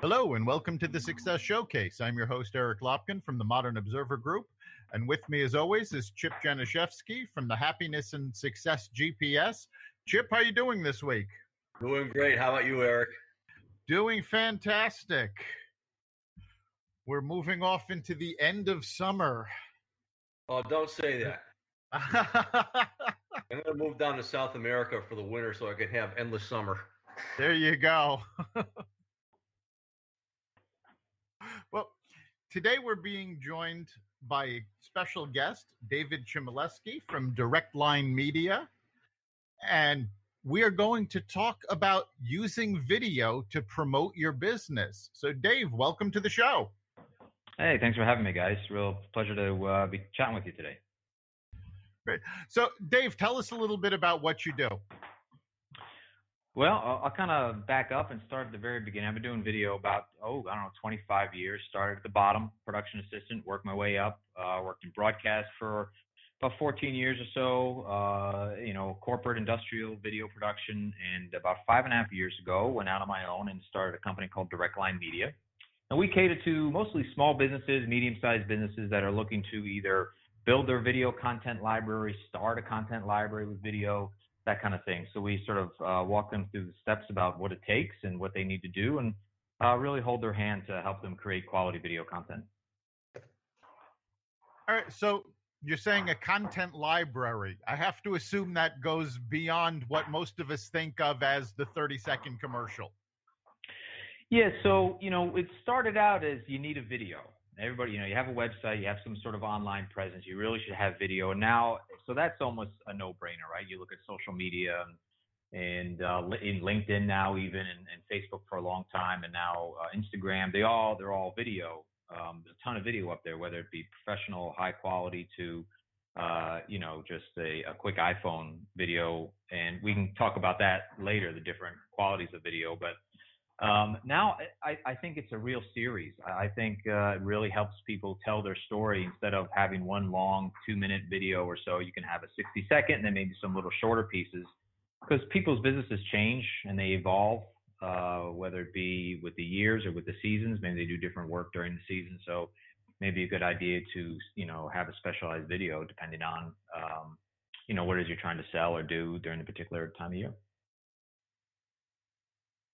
Hello and welcome to the Success Showcase. I'm your host, Eric Lopkin from the Modern Observer Group. And with me, as always, is Chip Janiszewski from the Happiness and Success GPS. Chip, how are you doing this week? Doing great. How about you, Eric? Doing fantastic. We're moving off into the end of summer. Oh, don't say that. I'm going to move down to South America for the winter so I can have endless summer. There you go. Well, today we're being joined by a special guest, Dave Chimielewski from DirectLine Media. And we are going to talk about using video to promote your business. So, Dave, welcome to the show. Hey, thanks for having me, guys. Real pleasure to be chatting with you today. Great. So, Dave, tell us a little bit about what you do. Well, I'll kind of back up and start at the very beginning. I've been doing video about, 25 years. Started at the bottom, production assistant, worked my way up, worked in broadcast for about 14 years or so, corporate industrial video production. And about 5.5 years ago, went out on my own and started a company called DirectLine Media. And we cater to mostly small businesses, medium-sized businesses that are looking to either build their video content library, start a content library with video, that kind of thing. So we sort of walk them through the steps about what it takes and what they need to do, and really hold their hand to help them create quality video content. All right. So you're saying a content library. I have to assume that goes beyond what most of us think of as the 30-second commercial. Yeah. So, it started out as you need a video. Everybody, you have a website, you have some sort of online presence, you really should have video. And now, so that's almost a no-brainer, right? You look at social media and in LinkedIn now even, and Facebook for a long time, and now Instagram, they're all video. There's a ton of video up there, whether it be professional, high quality to, just a quick iPhone video. And we can talk about that later, the different qualities of video. But now I think it's a real series. I think it really helps people tell their story. Instead of having one long 2-minute video or so, you can have a 60-second and then maybe some little shorter pieces, because people's businesses change and they evolve, whether it be with the years or with the seasons. Maybe they do different work during the season. So maybe a good idea to, have a specialized video depending on, what it is you're trying to sell or do during a particular time of year.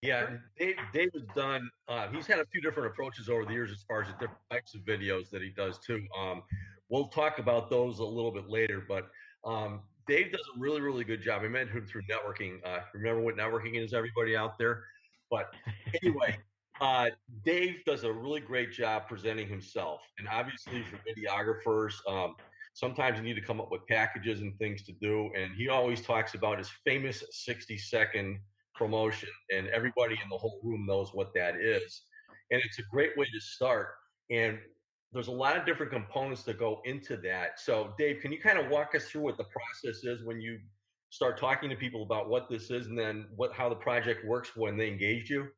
Yeah, Dave has done, he's had a few different approaches over the years as far as the different types of videos that he does too. We'll talk about those a little bit later, but Dave does a really, really good job. I met him through networking. Remember what networking is, everybody out there? But anyway, Dave does a really great job presenting himself. And obviously for videographers, sometimes you need to come up with packages and things to do. And he always talks about his famous 60-second promotion, and everybody in the whole room knows what that is. And it's a great way to start. And there's a lot of different components that go into that. So Dave, can you kind of walk us through what the process is when you start talking to people about what this is, and then how the project works when they engage you?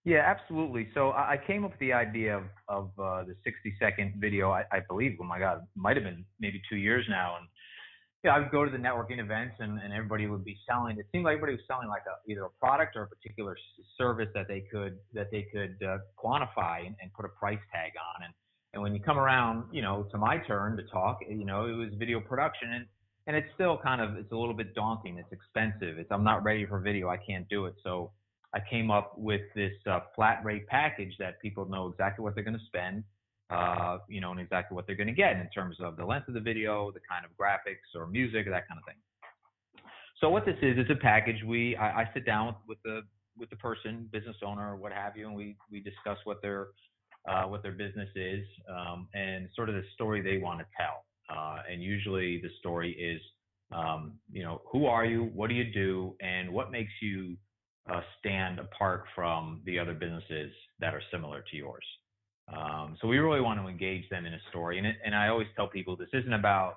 Yeah, absolutely. So I came up with the idea of the 60-second video, I believe, oh my God, it might have been maybe 2 years now. And I would go to the networking events and everybody would be selling. It seemed like everybody was selling like either a product or a particular service that they could quantify and put a price tag on. And when you come around, to my turn to talk, it was video production, and it's still it's a little bit daunting. It's expensive. I'm not ready for video. I can't do it. So I came up with this flat rate package that people know exactly what they're going to spend. And exactly what they're going to get in terms of the length of the video, the kind of graphics or music, that kind of thing. So what this is, it's a package. I sit down with the person, business owner, or what have you, and we discuss what their business is, and sort of the story they want to tell. And usually the story is, who are you, what do you do, and what makes you stand apart from the other businesses that are similar to yours. So we really want to engage them in a story, and I always tell people this isn't about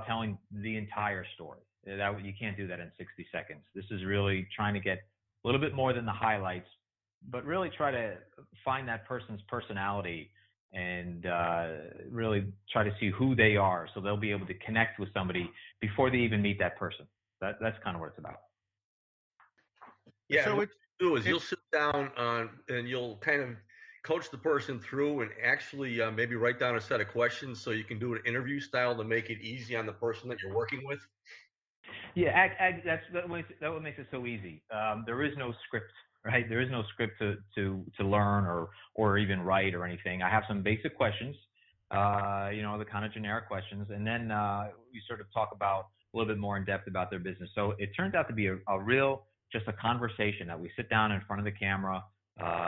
telling the entire story. That you can't do that in 60 seconds. This is really trying to get a little bit more than the highlights, but really try to find that person's personality and really try to see who they are, so they'll be able to connect with somebody before they even meet that person. That's kind of what it's about. Yeah. So do is you'll sit down and you'll kind of coach the person through and actually maybe write down a set of questions so you can do an interview style to make it easy on the person that you're working with. Yeah, that what makes it so easy. There is no script, right? There is no script to learn or even write or anything. I have some basic questions, the kind of generic questions, and then we sort of talk about a little bit more in depth about their business. So it turns out to be a real, just a conversation that we sit down in front of the camera.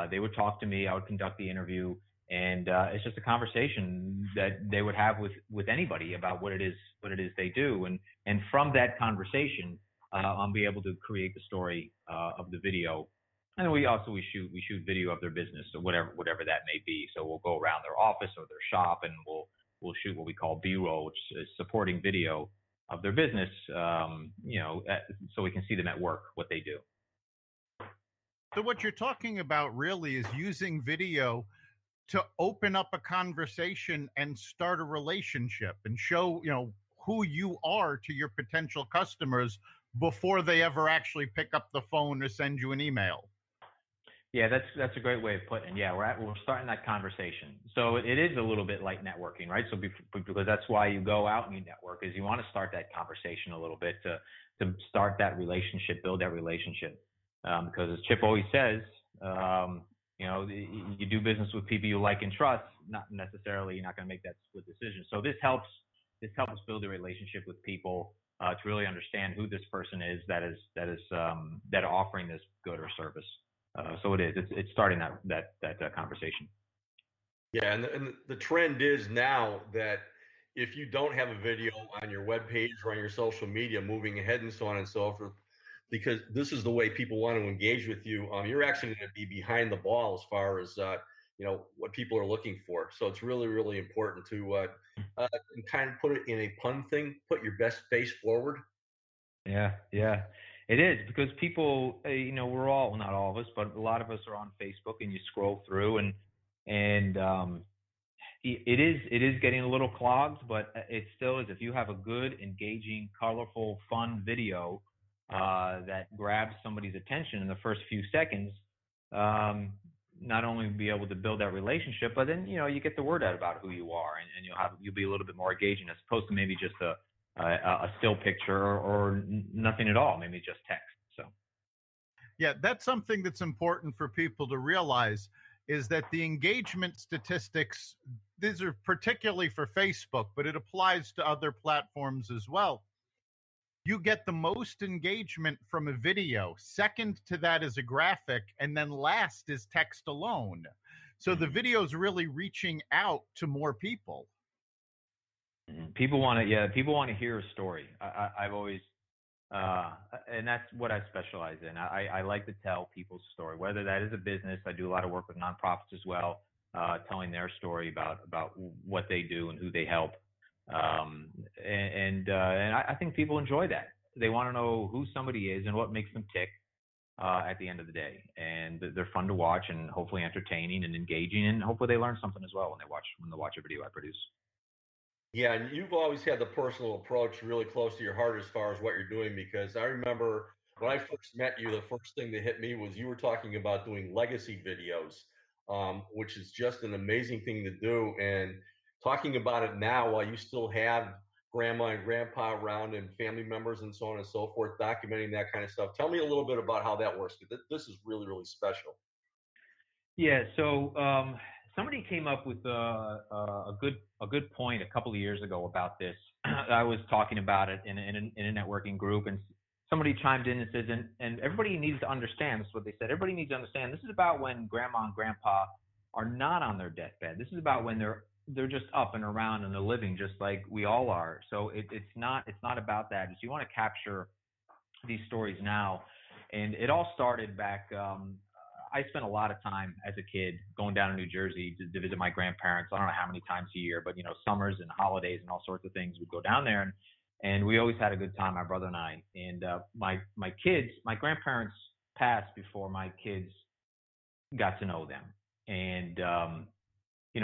They would talk to me. I would conduct the interview, and it's just a conversation that they would have with anybody about what it is they do, and from that conversation, I'll be able to create the story of the video. And we shoot video of their business, or whatever that may be. So we'll go around their office or their shop, and we'll shoot what we call B-roll, which is supporting video of their business, so we can see them at work, what they do. So what you're talking about really is using video to open up a conversation and start a relationship and show, who you are to your potential customers before they ever actually pick up the phone or send you an email. Yeah, that's a great way of putting it. Yeah, we're starting that conversation. So it is a little bit like networking, right? So because that's why you go out and you network, is you want to start that conversation a little bit to start that relationship, build that relationship. Because as Chip always says, you do business with people you like and trust. Not necessarily you're not going to make that split decision. So this helps build a relationship with people to really understand who this person is that are offering this good or service. So it's starting that conversation. Yeah, and the trend is now that if you don't have a video on your webpage or on your social media moving ahead and so on and so forth, because this is the way people want to engage with you, you're actually going to be behind the ball as far as what people are looking for. So it's really, really important to kind of put it in a pun thing, put your best face forward. Yeah. It is, because people, we're all, not all of us, but a lot of us are on Facebook, and you scroll through, and it is getting a little clogged, but it still is. If you have a good, engaging, colorful, fun video that grabs somebody's attention in the first few seconds, not only be able to build that relationship, but then you get the word out about who you are, and you'll be a little bit more engaging, as opposed to maybe just a still picture or nothing at all, maybe just text. So yeah, that's something that's important for people to realize, is that the engagement statistics, these are particularly for Facebook, but it applies to other platforms as well. You get the most engagement from a video. Second to that is a graphic, and then last is text alone. So the video is really reaching out to more people. People want to hear a story. I've always, and that's what I specialize in. I like to tell people's story, whether that is a business. I do a lot of work with nonprofits as well, telling their story about what they do and who they help. And I think people enjoy that. They want to know who somebody is and what makes them tick at the end of the day. And they're fun to watch, and hopefully entertaining and engaging, and hopefully they learn something as well when they watch a video I produce. Yeah, and you've always had the personal approach really close to your heart as far as what you're doing, because I remember when I first met you, the first thing that hit me was you were talking about doing legacy videos, which is just an amazing thing to do. And talking about it now while you still have grandma and grandpa around and family members and so on and so forth, documenting that kind of stuff. Tell me a little bit about how that works, because this is really, really special. Yeah, so somebody came up with a good point a couple of years ago about this. I was talking about it in a networking group, and somebody chimed in and says, and everybody needs to understand, this is what they said, everybody needs to understand, this is about when grandma and grandpa are not on their deathbed. This is about when they're just up and around and they're living just like we all are. So it's not about that. It's, you want to capture these stories now. And it all started back, I spent a lot of time as a kid going down to New Jersey to visit my grandparents. I don't know how many times a year, but summers and holidays and all sorts of things, we'd go down there, and we always had a good time, my brother and I. And my grandparents passed before my kids got to know them. And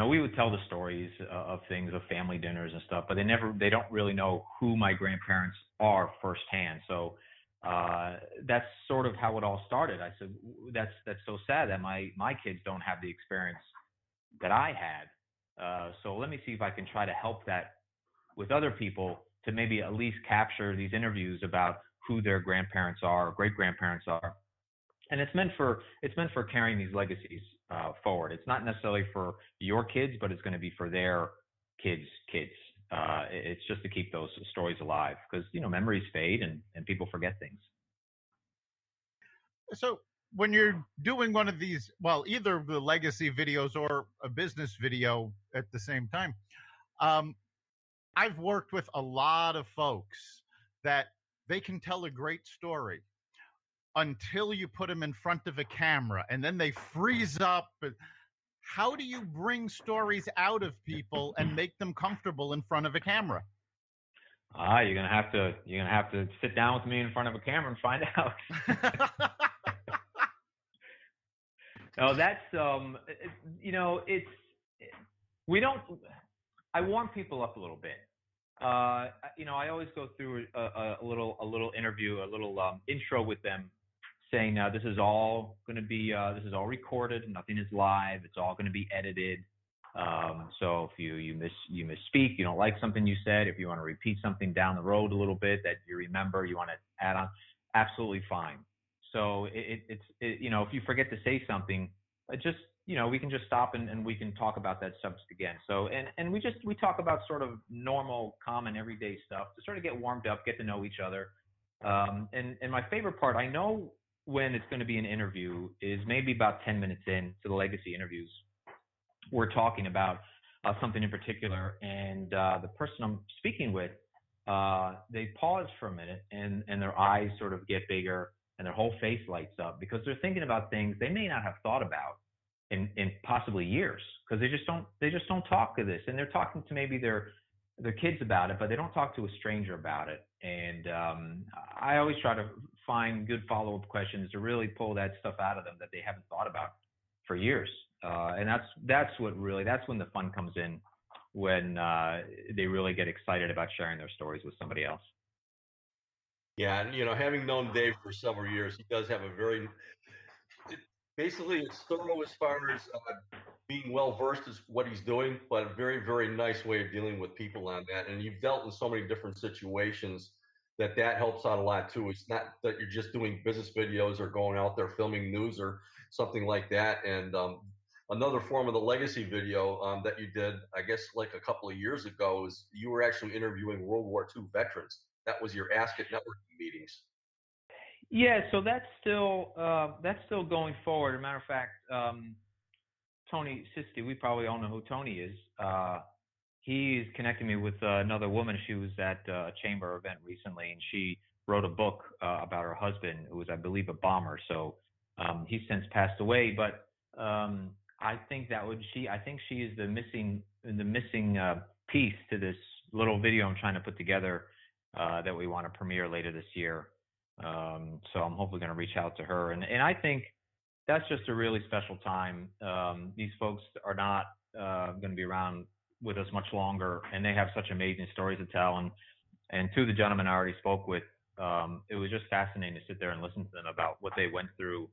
we would tell the stories of things, of family dinners and stuff, but they don't really know who my grandparents are firsthand. So that's sort of how it all started. I said, that's so sad that my kids don't have the experience that I had. So let me see if I can try to help that with other people to maybe at least capture these interviews about who their grandparents are, or great grandparents are. And it's meant for carrying these legacies forward. It's not necessarily for your kids, but it's going to be for their kids' kids. It's just to keep those stories alive, because memories fade and people forget things. So when you're doing one of these, well, either the legacy videos or a business video at the same time, I've worked with a lot of folks that they can tell a great story until you put them in front of a camera, and then they freeze up. How do you bring stories out of people and make them comfortable in front of a camera? You're gonna have to sit down with me in front of a camera and find out. No, that's I warm people up a little bit. I always go through a little interview, a little intro with them, saying this is all going to be this is all recorded, nothing is live, it's all going to be edited. So if you misspeak, you don't like something you said, if you want to repeat something down the road a little bit that you remember, you want to add on, absolutely fine. So it's if you forget to say something, just we can just stop and we can talk about that subject again. So and we talk about sort of normal, common, everyday stuff to sort of get warmed up, get to know each other. And my favorite part, I know when it's going to be an interview, is maybe about 10 minutes in to the legacy interviews. We're talking about something in particular, and the person I'm speaking with, they pause for a minute, and their eyes sort of get bigger, and their whole face lights up, because they're thinking about things they may not have thought about in possibly years, because they just don't talk to this, and they're talking to maybe their kids about it, but they don't talk to a stranger about it. And I always try to find good follow-up questions to really pull that stuff out of them that they haven't thought about for years. And that's when the fun comes in, when they really get excited about sharing their stories with somebody else. Yeah, and having known Dave for several years, he does have basically it's thorough as far as being well versed is what he's doing, but a very, very nice way of dealing with people on that. And you've dealt in so many different situations that helps out a lot too. It's not that you're just doing business videos or going out there filming news or something like that. And another form of the legacy video that you did, I guess like a couple of years ago, is you were actually interviewing World War II veterans. That was your Ask It networking meetings. Yeah, so that's still going forward. As a matter of fact, Tony Sisti, we probably all know who Tony is. He's connecting me with another woman. She was at a chamber event recently, and she wrote a book about her husband, who was, I believe, a bomber. So he's since passed away. But I think she is the missing piece to this little video I'm trying to put together that we want to premiere later this year. So I'm hopefully going to reach out to her, and I think that's just a really special time. These folks are not going to be around with us much longer, and they have such amazing stories to tell. And two of the gentlemen I already spoke with, it was just fascinating to sit there and listen to them about what they went through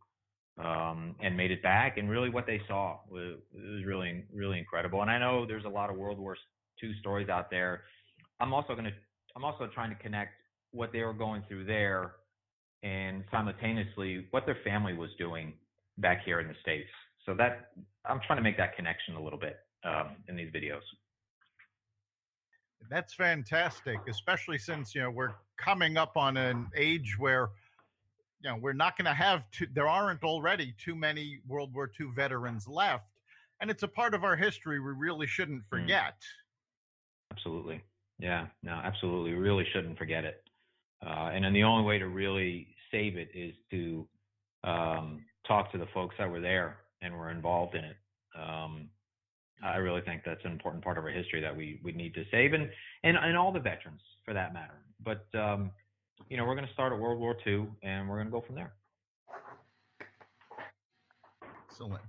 and made it back, and really what they saw. It was really, really incredible. And I know there's a lot of World War II stories out there. I'm also trying to connect what they were going through there, and simultaneously what their family was doing back here in the States. So that I'm trying to make that connection a little bit in these videos. That's fantastic, especially since we're coming up on an age where we're not going to have there aren't already too many World War II veterans left, and it's a part of our history we really shouldn't forget. Absolutely. Yeah, no, absolutely. We really shouldn't forget it. And then the only way to really save it is to talk to the folks that were there and were involved in it. I really think that's an important part of our history that we need to save, and all the veterans for that matter. But we're going to start at World War II, and we're going to go from there. Excellent.